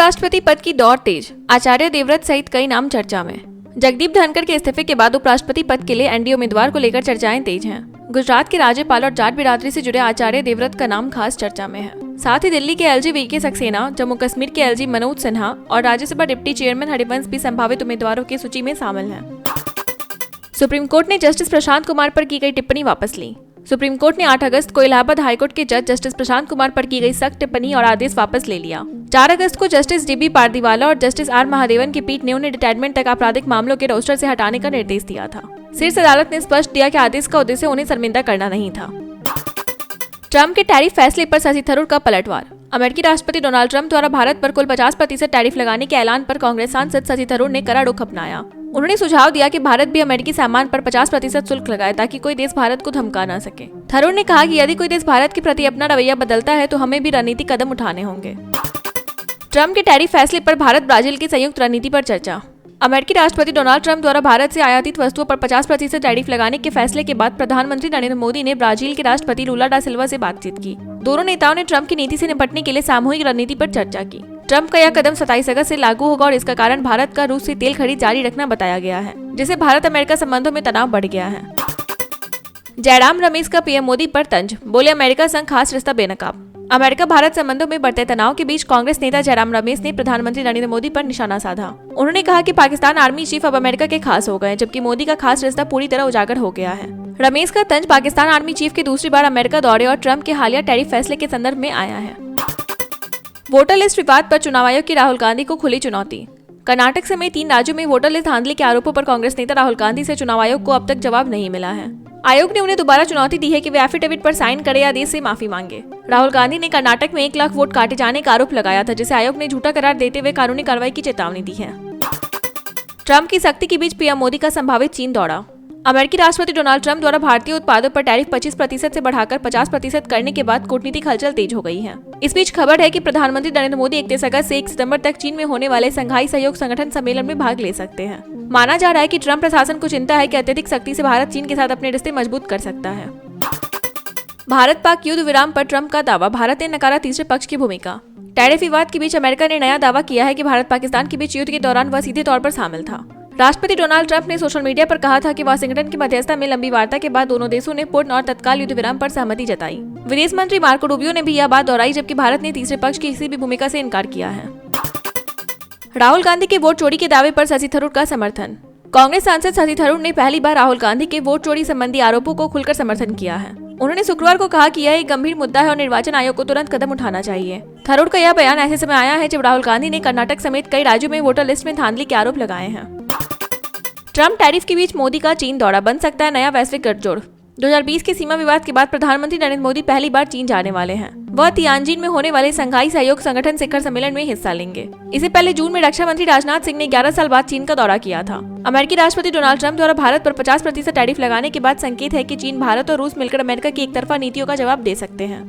उपराष्ट्रपति पद की दौड़ तेज, आचार्य देवव्रत सहित कई नाम चर्चा में। जगदीप धनखड़ के इस्तीफे के बाद उपराष्ट्रपति पद के लिए एनडीए उम्मीदवार को लेकर चर्चाएं तेज हैं। गुजरात के राज्यपाल और जाट बिरादरी से जुड़े आचार्य देवव्रत का नाम खास चर्चा में है। साथ ही दिल्ली के एलजी वीके सक्सेना, जम्मू कश्मीर के एलजी मनोज सिन्हा और राज्यसभा डिप्टी चेयरमैन हरिवंश भी संभावित उम्मीदवारों की सूची में शामिल हैं। सुप्रीम कोर्ट ने जस्टिस प्रशांत कुमार पर की गई टिप्पणी वापस ली। सुप्रीम कोर्ट ने 8 अगस्त को इलाहाबाद हाईकोर्ट के जज जस्टिस प्रशांत कुमार पर की गई सख्त टिप्पणी और आदेश वापस ले लिया। 4 अगस्त को जस्टिस डीबी पारदीवाला और जस्टिस आर महादेवन की पीठ ने उन्हें रिटायरमेंट तक आपराधिक मामलों के रोस्टर से हटाने का निर्देश दिया था। शीर्ष अदालत ने स्पष्ट दिया कि आदेश का उद्देश्य उन्हें शर्मिंदा करना नहीं था। ट्रंप के टैरिफ फैसले पर शशि थरूर का पलटवार। अमेरिकी राष्ट्रपति डोनाल्ड ट्रंप द्वारा भारत पर कुल 50% टैरिफ लगाने के ऐलान पर कांग्रेस सांसद शशि थरूर ने कड़ा रुख अपनाया। उन्होंने सुझाव दिया कि भारत भी अमेरिकी सामान पर 50% शुल्क लगाए ताकि कोई देश भारत को धमका न सके। थरूर ने कहा कि यदि कोई देश भारत के प्रति अपना रवैया बदलता है तो हमें भी रणनीतिक कदम उठाने होंगे। ट्रंप के टैरिफ फैसले पर भारत ब्राजील की संयुक्त रणनीति पर चर्चा। अमेरिकी राष्ट्रपति डोनाल्ड ट्रंप द्वारा भारत से आयातित वस्तुओं पर 50% टैरिफ लगाने के फैसले के बाद प्रधानमंत्री नरेंद्र मोदी ने ब्राजील के राष्ट्रपति लूला डा सिल्वा से बातचीत की। दोनों नेताओं ने ट्रंप की नीति से निपटने के लिए सामूहिक रणनीति पर चर्चा की। ट्रंप का यह कदम 27 अगस्त से लागू होगा और इसका कारण भारत का रूस से तेल खरीद जारी रखना बताया गया है, जिससे भारत अमेरिका संबंधों में तनाव बढ़ गया है। जयराम रमेश का पीएम मोदी पर तंज, बोले अमेरिका संग खास रिश्ता बेनकाब। अमेरिका भारत संबंधों में बढ़ते तनाव के बीच कांग्रेस नेता जयराम रमेश ने प्रधानमंत्री नरेंद्र मोदी पर निशाना साधा। उन्होंने कहा कि पाकिस्तान आर्मी चीफ अब अमेरिका के खास हो गए, जबकि मोदी का खास रिश्ता पूरी तरह उजागर हो गया है। रमेश का तंज पाकिस्तान आर्मी चीफ के दूसरी बार अमेरिका दौरे और ट्रंप के हालिया टैरिफ फैसले के संदर्भ में आया है। वोटर लिस्ट विवाद पर चुनाव आयोग की राहुल गांधी को खुली चुनौती। कर्नाटक समेत 3 राज्यों में वोटर लिस्ट धांधली के आरोपों पर कांग्रेस नेता राहुल गांधी से चुनाव आयोग को अब तक जवाब नहीं मिला है। आयोग ने उन्हें दोबारा चुनौती दी है कि वे एफिडेविट पर साइन करें या देश से माफी मांगे। राहुल गांधी ने कर्नाटक में 1 लाख वोट काटे जाने का आरोप लगाया था, जिसे आयोग ने झूठा करार देते हुए कानूनी कार्रवाई की चेतावनी दी है। ट्रंप की सख्ती के बीच पीएम मोदी का संभावित चीन दौरा। अमेरिकी राष्ट्रपति डोनाल्ड ट्रंप द्वारा भारतीय उत्पादों पर टैरिफ 25% से बढ़ाकर 50% करने के बाद कूटनीतिक हलचल तेज हो गई है। इस बीच खबर है कि प्रधानमंत्री नरेंद्र मोदी 31 अगस्त से 1 सितंबर तक चीन में होने वाले संघाई सहयोग संगठन सम्मेलन में भाग ले सकते हैं। माना जा रहा है कि ट्रंप प्रशासन को चिंता है कि अत्यधिक सख्ती से भारत चीन के साथ अपने रिश्ते मजबूत कर सकता है। भारत पाक युद्ध विराम पर ट्रंप का दावा, भारत ने नकारा तीसरे पक्ष की भूमिका। टैरिफ विवाद के बीच अमेरिका ने नया दावा किया है कि भारत पाकिस्तान के बीच युद्ध के दौरान वह सीधे तौर पर शामिल था। राष्ट्रपति डोनाल्ड ट्रंप ने सोशल मीडिया पर कहा था कि वाशिंगटन की मध्यस्थता में लंबी वार्ता के बाद दोनों देशों ने पूर्ण और तत्काल युद्ध विराम पर सहमति जताई। विदेश मंत्री मार्को रूबियो ने भी यह बात दोहराई, जबकि भारत ने तीसरे पक्ष की किसी भी भूमिका से इनकार किया है। राहुल गांधी के वोट चोरी के दावे पर शशि थरूर का समर्थन। कांग्रेस सांसद शशि थरूर ने पहली बार राहुल गांधी के वोट चोरी संबंधी आरोपों को खुलकर समर्थन किया है। उन्होंने शुक्रवार को कहा कि यह एक गंभीर मुद्दा है और निर्वाचन आयोग को तुरंत कदम उठाना चाहिए। थरूर का यह बयान ऐसे समय आया है जब राहुल गांधी ने कर्नाटक समेत कई राज्यों में वोटर लिस्ट में धांधली के आरोप लगाए हैं। ट्रंप टैरिफ के बीच मोदी का चीन दौरा, बन सकता है नया वैश्विक गठजोड़। 2020 के सीमा विवाद के बाद प्रधानमंत्री नरेंद्र मोदी पहली बार चीन जाने वाले हैं। वह तियानजिन में होने वाले संघाई सहयोग संगठन शिखर सम्मेलन में हिस्सा लेंगे। इससे पहले जून में रक्षा मंत्री राजनाथ सिंह ने 11 साल बाद चीन का दौरा किया था। अमेरिकी राष्ट्रपति डोनाल्ड ट्रंप द्वारा भारत पर 50% टैरिफ लगाने के बाद संकेत है कि चीन, भारत और रूस मिलकर अमेरिका की एकतरफा नीतियों का जवाब दे सकते हैं।